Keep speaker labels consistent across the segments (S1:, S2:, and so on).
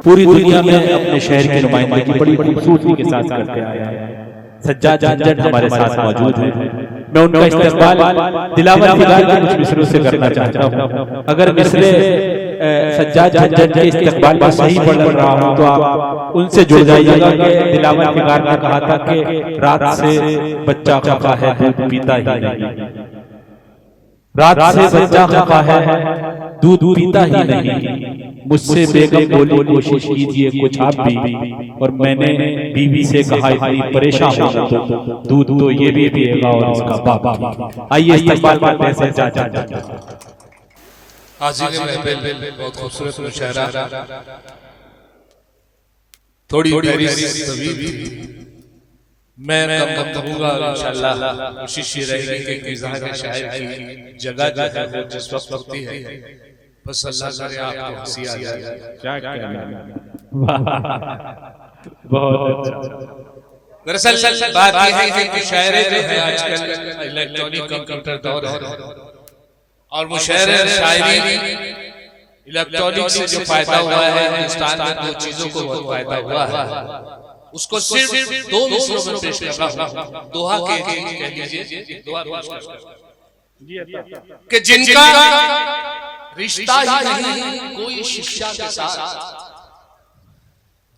S1: पूरी दुनिया में अपने शहर की नुमाइंदगी बड़ी खूबसूरती के साथ करते आया है। सज्जाद झंझट हमारे साथ मौजूद है। मैं उनका इस्तेमाल दिलावर फिगार के कुछ मिसरों से करना चाहता हूँ। अगर मिसरे सज्जाद झंझट के इस्तेमाल में सही पढ़ रहा हूँ तो आप उनसे जुड़ जाइएगा कि दिलावर फिगार ने कहा था कि रात से बच्चा खफा है दूध पीता ही नहीं, रात से बच्चा खफा है दूध पीता ही नहीं। मुझसे बेगम बोली कोशिश कीजिए कुछ आप भी, और मैंने बीवी से कहा इतनी परेशान हो तो दूध तो ये भी पिएगा और इसका बाप। आइए इस्तेमाल करते हैं सज्जाद।
S2: आज की महफिल बहुत खूबसूरत मुशायरा, थोड़ी प्यारी तवील थी। मैं कम कहूँगा इंशाअल्लाह कोशिश ये रहेगी कि मिजाज शायर की जगह जो है वो जिस वक्त होती है बस अल्लाह करे आपको हंसी आ जाए।
S1: क्या कहना, बहुत अच्छा।
S2: दरअसल बात यह है कि मुशायरे जो है आजकल इलेक्ट्रॉनिक कंप्यूटर दौर है और मुशायरे शायरी इलेक्ट्रॉनिक से जो फायदा हुआ है हिंदुस्तान में दो चीजों को बहुत फायदा हुआ है। उसको सिर्फ दो मिसरों में पेश कर रहा हूं। दोहा के कह लीजिए दोहा कि जिनका रिश्ता ही नहीं कोई शिक्षा के साथ,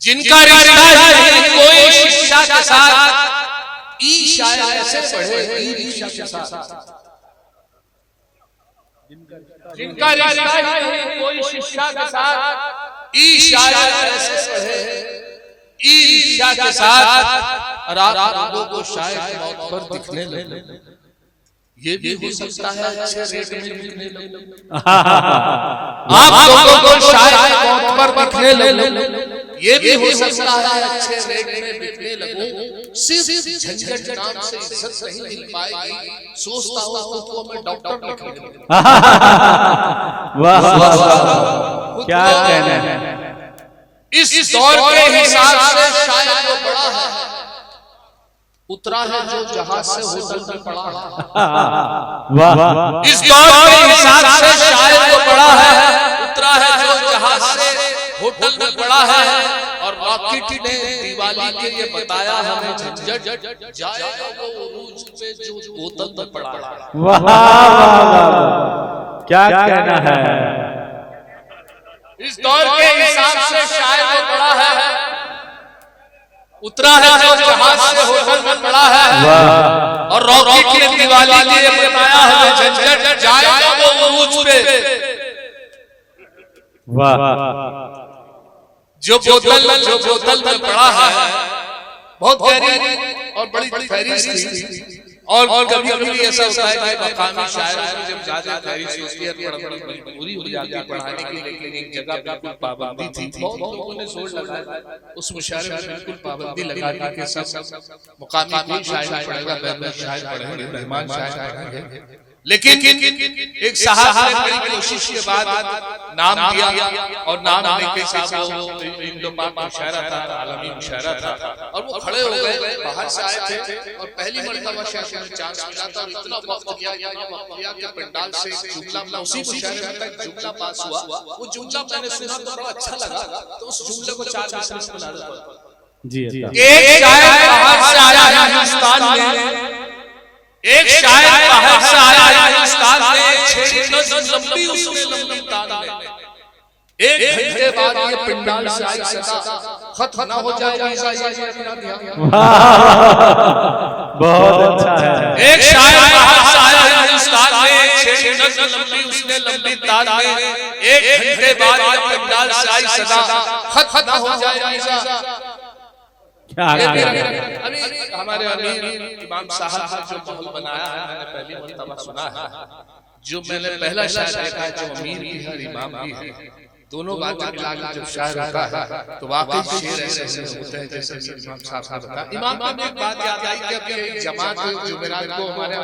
S2: जिनका रिश्ता ही नहीं कोई शिक्षा के साथ, ई शायर ऐसे पढ़े ई रिक्शा के साथ, जिनका रिश्ता ही नहीं कोई शिक्षा के साथ, ई शायर ऐसे पढ़े ई रिक्शा के साथ, रात लोगों को शायद मौत पर दिखने लगे। ये भी हो सकता है अच्छे रेट में बिकने लगे। आप लोगों को शायद मौत पर दिखने लगे। ये भी हो सकता है अच्छे रेट में बिकने लगो। सिर्फ झंझट नाम से इज्जत नहीं मिल पाएगी। सोचता हूँ तो मैं डॉक्टर लिखने
S1: वाह वाह, क्या कहना है।
S2: इस दौर के हिसाब से शायद वो बड़ा है, उतरा है जो जहाज से होटल में पड़ा है।
S1: वाह,
S2: इस दौर के हिसाब से शायद वो बड़ा है, उतरा है जो जहाज से होटल में पड़ा है। और रॉकेट ने दिवाली के लिए बताया हमें झंझट जाएगा वो उरूज पे जो बोतल में पड़ा है।
S1: वाह वाह, क्या कहना है।
S2: इस दौर के हिसाब से शायद वो बड़ा है, उतरा है जो जहाज से होटल में पड़ा है। और रॉकेट ने दिवाली के लिए बताया हमें झंझट जाएगा वो उरूज पे।
S1: वाह,
S2: जो बोतल में पड़ा है बहुत गहरी और बड़ी फहरिस्त थी। और कभी कभी ऐसा होता है कि मकामी शायर जब ज्यादा फहरिस्त होती है मजबूरी हो जाती है पढ़ाने की, लेकिन एक जगह पे बिल्कुल पाबंदी थी। बहुत लोगों ने जोर लगाया उस मुशायरे में बिल्कुल पाबंदी लगा दी कि सब मकामी कोई शायर पढ़ेगा, बहन शायर पढ़ेंगे, मेहमान शायर पढ़ेंगे। लेकिन एक साहब ने बड़ी कोशिश के बाद नाम दिया और नाम देने के साथ वो इंडो पाक मुशायरा था, आलमी मुशायरा था। और वो खड़े हो गए, बाहर से आए थे और पहली मर्तबा शायद में चांस मिला था। और इतना वक्त किया कि पंडाल से जुमला में उसी मुशायरे में तक जुमला पास हुआ। वो जुमला मैंने सुना तो बड़ा अच्छा लगा, तो उस जुमले को 4 मिसरे में बना दिया।
S1: जी,
S2: एक शायर बाहर से आया हिंदुस्तान में, एक शायर बाहर से आया हिंदुस्तान में, 6 नज़्म लंबी उसने लंबी तान में। 1 घंटे बाद ये पंडाल से आई सदा, खत्म ना हो जाए ऐसा ये अपना ध्यान।
S1: बहुत अच्छा है।
S2: एक शायर बाहर से आया हिंदुस्तान में, 6 नज़्म लंबी उसने लंबी तान में। 1 घंटे बाद ये पंडाल से आई सदा, खत्म ना हो जाए ऐसा। अभी हमारे अमीर इमाम साहब ने जो माहौल बनाया है मैंने पहली मर्तबा सुना है। जो मैंने पहला शायर देखा है जो अमीर भी है इमाम भी है, दोनों बातें मिला के जब शायर होता है तो वाकई शेर ऐसे होते हैं जैसे इमाम साहब ने बताया। इमाम को एक बात याद आई कि अब जमात जुमेरात को हमारे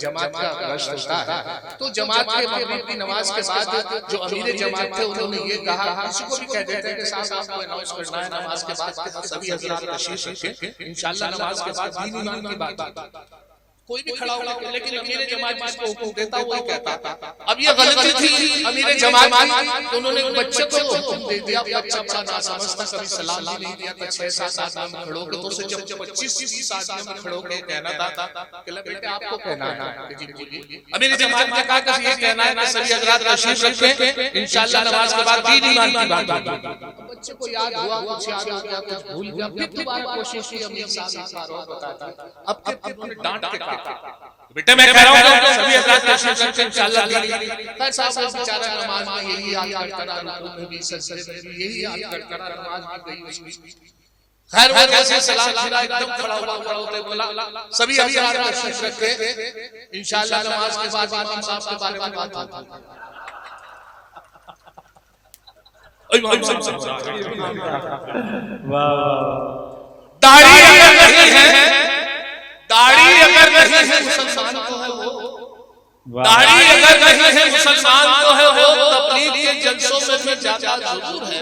S2: जमात का गश्त होता है, तो जमात के मगरिब की नमाज के बाद जो अमीर जमात थे उन्होंने ये कहा, किसी को भी कह देते हैं कि साहब आपको अनाउंस करना है नमाज के बाद सभी हज़रात तशरीफ रखें, इंशाअल्लाह नमाज के बाद दीन ईमान की बात। कोई भी खड़ा होकर, लेकिन अमीर जमात जिसको हुक्म देता वही कहता। अब ये गलती थी अमीर जमात की, तो उन्होंने बच्चे को हुक्म दे दिया। बच्चा बड़ा नासमझ था, कभी सलाम भी नहीं दिया था। 6-7 आदमी में खड़ोगे तो उसे जब 25-30 आदमी में खड़ोगे कहना था कि बेटा आपको कहना है जी बोलिए। अमीर जमात ने कहा कि ये कहना है कि सभी हजरात तशरीफ रखें, इंशाअल्लाह नमाज के बाद दीन ईमान की बात होगी। बच्चे को याद हुआ, कुछ याद हो गया, कुछ भूल गया, फिर दोबारा कोशिश की। अमीर साहब एक बार और बता दी। अब उन्होंने डांट के कहा बेटा मैं कह रहा हूं कि सभी हजरात तशरीफ रखें, इंशाअल्लाह खैर साहब वो बेचारा नमाज में यही याद करता रहा, रुकू में भी सजदे में भी यही याद करता रहा, नमाज में गई उसकी। खैर वो जैसे सलाम फिरा एकदम खड़ा होते बोला सभी हजरात तशरीफ रखें, इंशाअल्लाह नमाज के बाद इमाम साहब के बारे में बात होगी। दाढ़ी अगर नहीं है, दाढ़ी अगर नहीं है मुसलमान को है वो, दाढ़ी अगर नहीं है मुसलमान को है वो, तबलीग के जलसों में भी जाता जरूर है,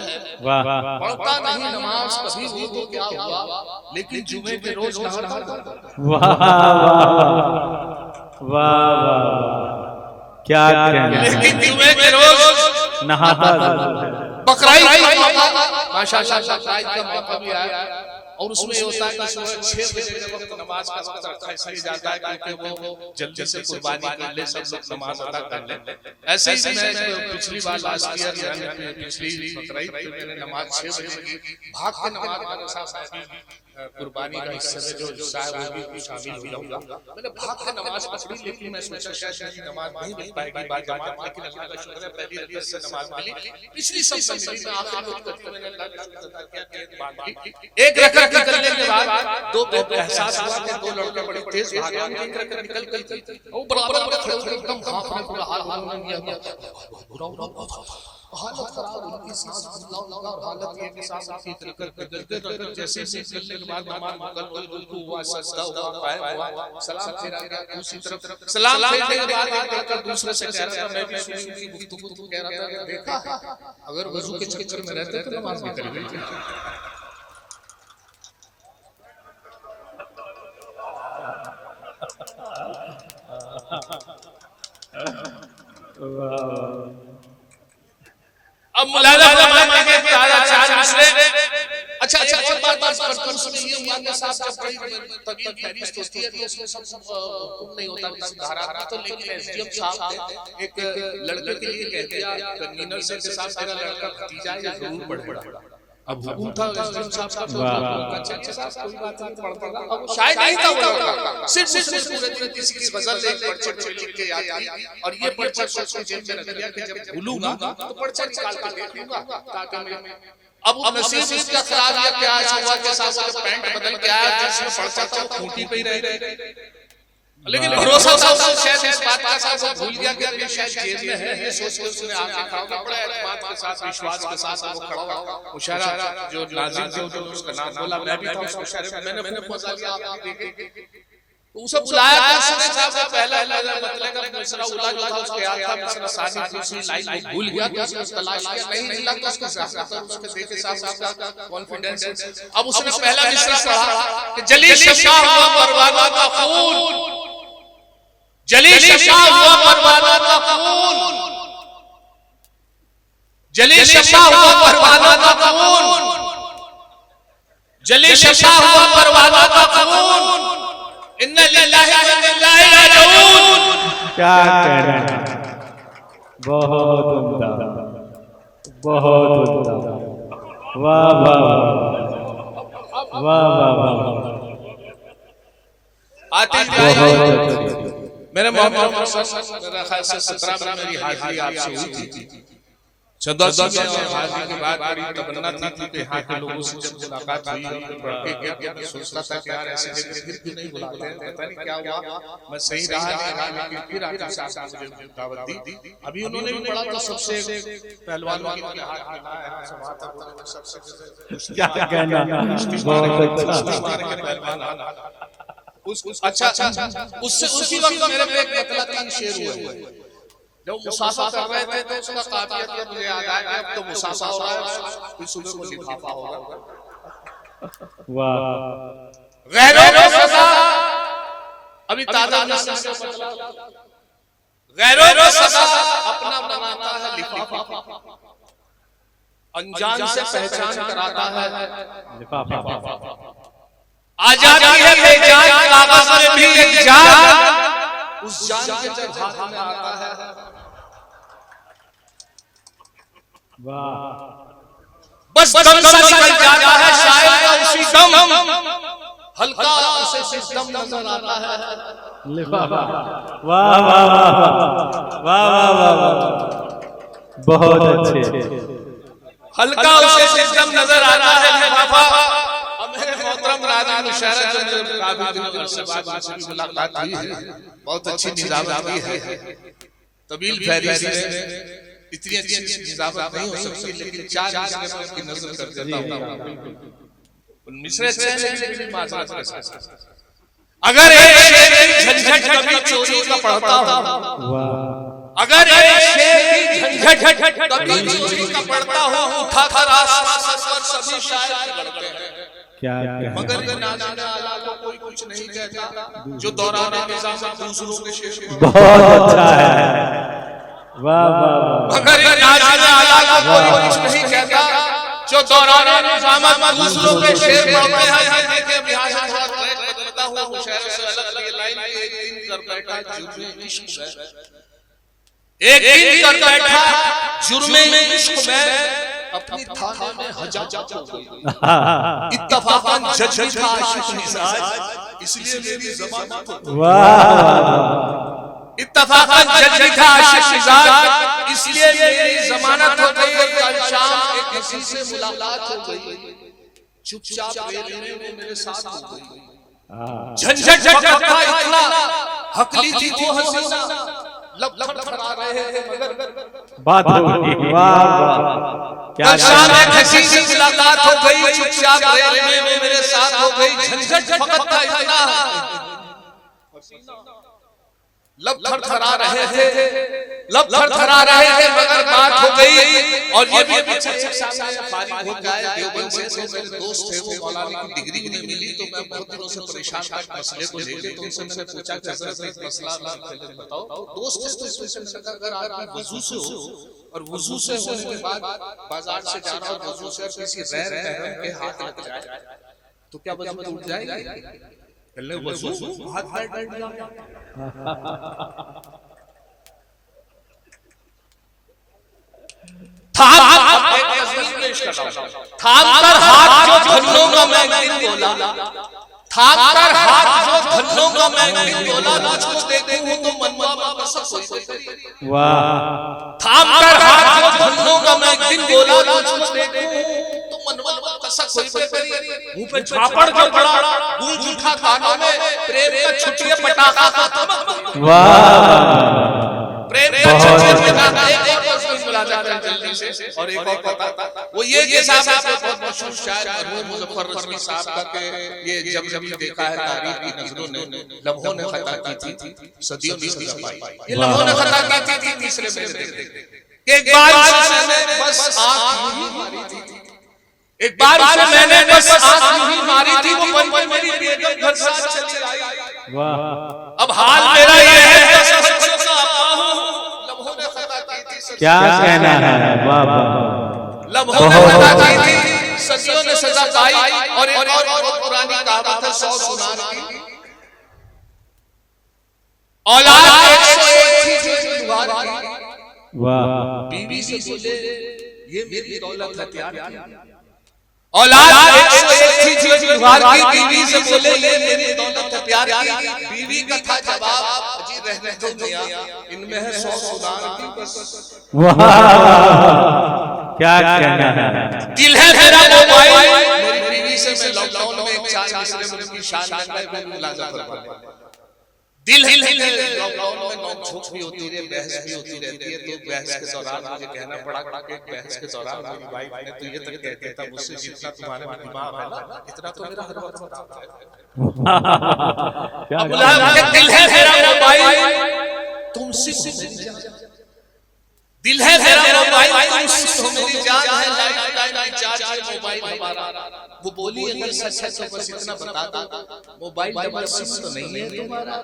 S2: पढ़ता नहीं नमाज कभी हो तो क्या हुआ, लेकिन जुमे के रोज
S1: क्या कहना,
S2: लेकिन जुमे के रोज
S1: नहाता
S2: बकरीद माशाअल्लाह बकरीद का मौका भी आया और उसमें ये होता है कि सुबह 6 बजे के वक्त नमाज का वक्त रखा इसलिए जाता है क्योंकि वो जल्दी से कुर्बानी कर ले, सब लोग नमाज अदा कर ले। ऐसे ही मैं पिछली बार लास्ट ईयर पिछली बकरीद में मैंने नमाज 6 बजे की भाग के नमाज के साथ कुर्बानी का हिस्से में जो शायद वो भी शामिल हो जाऊंगा, मैंने भाग के नमाज पढ़ी, लेकिन मैं सोचा शायद नमाज नहीं मिल पाएगी बाद जमात, लेकिन अल्लाह का शुक्र है पहली रकअत से नमाज मिली। पिछली सब मिली, मैं आखिरी वक्त में मैंने अल्लाह का शुक्र अदा किया, नीयत बांध ली। एक रकअत निकलने के बाद दो एहसास हुआ कि दो लड़के बड़े तेज भागे, एक रकअत निकल गई, वो बराबर में खड़े खड़े एकदम हाथ में पूरा हाथ उन्होंने किया, हालत खराब, उनकी सांस फूलने लगा और हालत ये कि सांस की तरह जैसे निकलने के बाद नमाज मुकम्मल हुई, रुकू हुआ, सजदा हुआ, कायम हुआ, सलाम फेरा गया दूसरी तरफ, सलाम फेरने के बाद एक लड़का दूसरे से कह रहा था, मैं भी सुनी उनकी गुफ्तगू कह रहा था कि देखा अगर वजू के चक्कर में रहते तो नमाज निकल गई। अब मुलाजा फरमाने के ताजा चार मसले। अच्छा और बात करते उसमें ये हुआ कि साहब जब कोई तबीयत खैरियत होती है तो उसमें सब हुक्म नहीं होता कि धारा, तो लेकिन एसडीएम साहब ने एक लड़के के लिए कह दिया कन्वीनर से कि साहब तेरा लड़का भतीजा है जरूर पढ़ेगा। अब हुक्म था एसडीएम साहब का, तो अच्छा साहब कोई बात नहीं पढ़ता, अब शायद नहीं था वो लड़का, सिर्फ पूरे दिन किसी की गजल एक पर्चे लिख के याद की और ये पर्चा सोच के जेब में रख दिया कि जब भूलूंगा तो पर्चा निकाल के देख लूंगा ताकि मैं अब नसीब इसका खराब या क्या हुआ कि साहब वो पैंट बदल के आया जिसमें पर्चा था वो खूंटी पे ही रह गए, लेकिन भरोसा था शायद इस बात का साहब वो भूल गया कि ये शायद जेब में है, ये सोच के उसने आके खड़ा बड़ा एतमाद के साथ विश्वास के साथ वो खड़ा हुआ। मुशायरा जो नाज़िम थे जो उसका नाम बोला, मैं भी था उस मुशायरे में, मैंने खूब मजा लिया, आपने देखे उसे बुलाया था उसने साहब से पहला मतलब का मिसरा उला जो था उसके याद था, मिसरा सानी दूसरी लाइन वो भूल गया तो उसने तलाश किया नहीं मिला तो उसके साथ उसके देखे साहब उसका कॉन्फिडेंस। अब उसने पहला मिसरा पढ़ा कि जली शफा हुआ परवाना का खून, जली शफा हुआ परवाना का खून, जली शफा हुआ परवाना का खून, जली शफा हुआ परवाना का खून, इन्ना लिल्लाहि व इन्ना इलैहि राजिऊन।
S1: क्या कहना, बहुत उम्दा, बहुत उम्दा, वाह वाह वाह वाह वाह,
S2: आती मेरे मोहम्मद मेरा ख्याल से 17 में मेरी हाजिरी आपसे हुई थी, 14 में हाजिरी के बाद बड़ी तमन्ना थी कि यहाँ के लोगों से जब मुलाकात हुई मैं सोचता था कि यार ऐसे जगह फिर क्यों नहीं बुलाते हैं, पता नहीं क्या हुआ, मैं सही रहा लेकिन फिर आके साहब ने मुझे दावत दी। अभी उन्होंने भी पढ़ा तो सबसे पहलवानों के हाथ मिलाया सबसे
S1: क्या कहना, बहुत अच्छा।
S2: अच्छा उससे उसी वक्त मेरे पे एक मतलब 3 शेर हुए जब मुसाफा कर रहे थे तो उसका काफिया किया, मुझे याद आया कि अब तो मुसाफा हो रहा है, फिर सुबह को लिफाफा होगा।
S1: वाह,
S2: गैरों को सजा अभी ताजा गैरों को सदा अपना बनाता है लिफाफा, अनजान से पहचान कराता है लिफाफा। आजादी है बेजान कागज में भी एक जान, उस जान के जब हाथ में आता है बस दम सा निकल जाता है शायर का उसी दम, हल्का उसे सिस्टम नजर आता है लिफाफा।
S1: वाह वाह वाह वाह वाह वाह, बहुत अच्छे।
S2: हल्का उसे सिस्टम नजर आता है लिफाफा। मेरे मोहतरम राजा मुशायरा जो काफी दिनों से बाद मुलाकात हुई है, बहुत अच्छी निजामत की है। तबील फहरिस्त है, इतनी अच्छी निजामत नहीं हो सकती, लेकिन चार मिसरे की नजर कर देता हूं। मिसरे अच्छे हैं लेकिन माजरत के साथ, अगर एक शेर की झंझट कभी चोरी का पढ़ता हूं, अगर एक शेर की झंझट कभी चोरी का पढ़ता हूं, उठाकर आसमान पर सभी शायर लड़ते हैं।
S1: क्या
S2: मगर नाज़िन आला को कोई कुछ नहीं कहता, जो दौरान निज़ाम दूसरों के शेर
S1: बहुत अच्छा है। वाह वाह,
S2: मगर नाज़िन आला को कोई कुछ नहीं कहता, जो दौरान निज़ाम दूसरों के शेर पढ़ते हैं। देखिए अब यहाँ से थोड़ा ट्रैक बदलता हुआ मुशायरे से अलग ये लाइन एक दिन कर बैठा जुर्मे इश्क में, एक दिन कर बैठा जुर्मे इश्क में, अपनी थाने में हजात हो गई। इत्तफाकन जज था आशिक मिजाज, इसलिए मेरी ज़मानत हो गई। इत्तफाकन जज था आशिक मिजाज, इसलिए मेरी ज़मानत हो गई। कल शाम एक किसी से मुलाकात हो गई, चुपचाप रेल में वो मेरे साथ हो गई। झंझट था इतना, हकली थी वो हसीना, लब फड़फड़ा रहे थे मगर
S1: बात हो गई। वाह वाह, क्या
S2: शाम एक हसी से मुलाकात हो गई, चुपचाप रेल में वो मेरे साथ हो गई। झंझट फकत था इतना, लब फड़फड़ा रहे थे, लब फड़फड़ा रहे थे मगर बात हो गई। और ये भी पीछे एक सामने फारिग हो गए देवबंद से, मेरे दोस्त थे, वो मौलाना की डिग्री नहीं मिली, तो मैं बहुत दिनों से परेशान था मसले को लेकर। तो उनसे मैंने पूछा कि हज़रत एक मसला बताओ। दोस्त थे तो इससे मैंने कहा अगर आप वजू से हो और वजू से होने के बाद बाजार से जा रहा हो, वजू से किसी गैर महरम के हाथ लग जाए तो क्या वजू टूट जाएगी? वजू हाथ पैर टूट जाएगा। थाम कर हाथ जो धन्नों का मैं दिन बोला, थाम कर हाथ जो धन्नों का मैं दिन बोला, तुझको देखूं तो मनवा वापस कोई।
S1: वाह,
S2: थाम कर हाथ जो धन्नों का मैं दिन बोला, तुझको देखूं तो मनवा वापस कोई। मुंह पे झापड़ जो पड़ा, गूंज उठा कानों में, प्रेम का छुट्टिए पटाखा का तमक।
S1: वाह,
S2: प्रेम का छुट्टिए पटाखा। जल्दी से और एक और पता वो ये कि साहब बहुत मशहूर शायर मरहूम मुज़फ़्फ़र रज़वी साहब का के ये जब देखा है तारीख की नजरों ने, लम्हों ने खता की थी, सदियों ने सजा पाई। ये लम्हों ने खता की थी तीसरे में एक बार उसे मैंने बस आंख ही मारी थी, एक बार उसे मैंने बस आंख ही मारी थी, वो बन के मेरी बेगम घर साथ चली आई।
S1: वाह,
S2: अब हाल मेरा ये है
S1: क्या कहना है। वाह वाह,
S2: लम्हों ने खता की थी, सदियों ने सजा पाई। और एक और पुरानी कहावत है 100 सुनार की, औलाद 101 थी जो जुलवार की।
S1: वाह,
S2: बीवी से बोले ये मेरी दौलत हथियार की। औलाद 101 थी जो जुलवार की, बीवी से बोले ये मेरी दौलत हथियार की। बीवी का था जवाब, अजी रहने दो मियां, इनमें है 100 सुनार की बस।
S1: वाह, क्या कहना है।
S2: दिल है मेरा मोबाइल, मेरी बीवी से मैं लॉकडाउन में एक 4 मिसरे में अपनी शान में मुलाजा करवा। दिल है लॉकडाउन में नोक झोंक भी होती है, बहस भी होती रहती है। तो बहस के दौरान मुझे कहना पड़ा कि बहस के दौरान मेरी वाइफ ने तो ये तक कहती था मुझसे, जितना तुम्हारे में दिमाग है ना इतना तो मेरा हर वक्त होता है। दिल है मेरा मोबाइल, तुमसे दिल है मेरा मोबाइल, तुम सिर्फ हो मेरी जान है, लाइफ टाइम रिचार्ज है मोबाइल हमारा। वो बोली अगर सच है तो बस इतना बता दो, मोबाइल डबल सिम तो नहीं है तुम्हारा।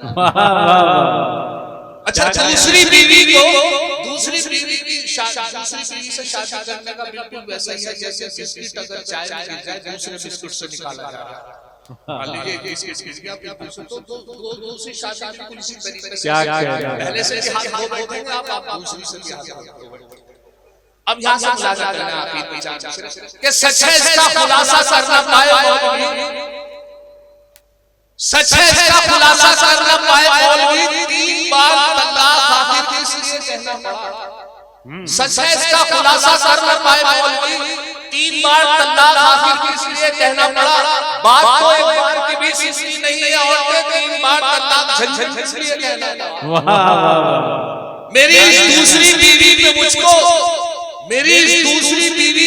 S2: अच्छा, दूसरी बीवी से शादी करने का बिल्कुल वैसा ही है जैसे बिस्किट अगर चाय में गिर जाए दूसरे बिस्कुट से निकाला जा रहा है। मान लीजिए दूसरी शादी बिल्कुल इसी तरीके से, पहले से हाथ धो बैठेंगे आप दूसरी से हाथ धो बैठेंगे। अब यहाँ से खुलासा करना आप कि सच है इसका खुलासा करना पाए मौलवी, सच है इसका खुलासा करना पाए मौलवी, 3 बार तलाक आखिर इसलिए कहना पड़ा। सच है इसका खुलासा करना पाए मौलवी, 3 बार तलाक आखिर इसलिए कहना पड़ा। बात तो एक बार की भी सिलसिला नहीं है, औरतें 3 बार तलाक झंझट इसलिए कहना पड़ा। मेरी इस दूसरी बीवी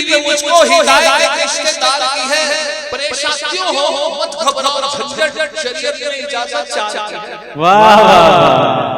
S2: पे मुझको हिदायत रिश्तेदार की है, परेशान क्यों हो, मत घबराओ, झंझट शरीयत में इजाजत चाहती है। वाह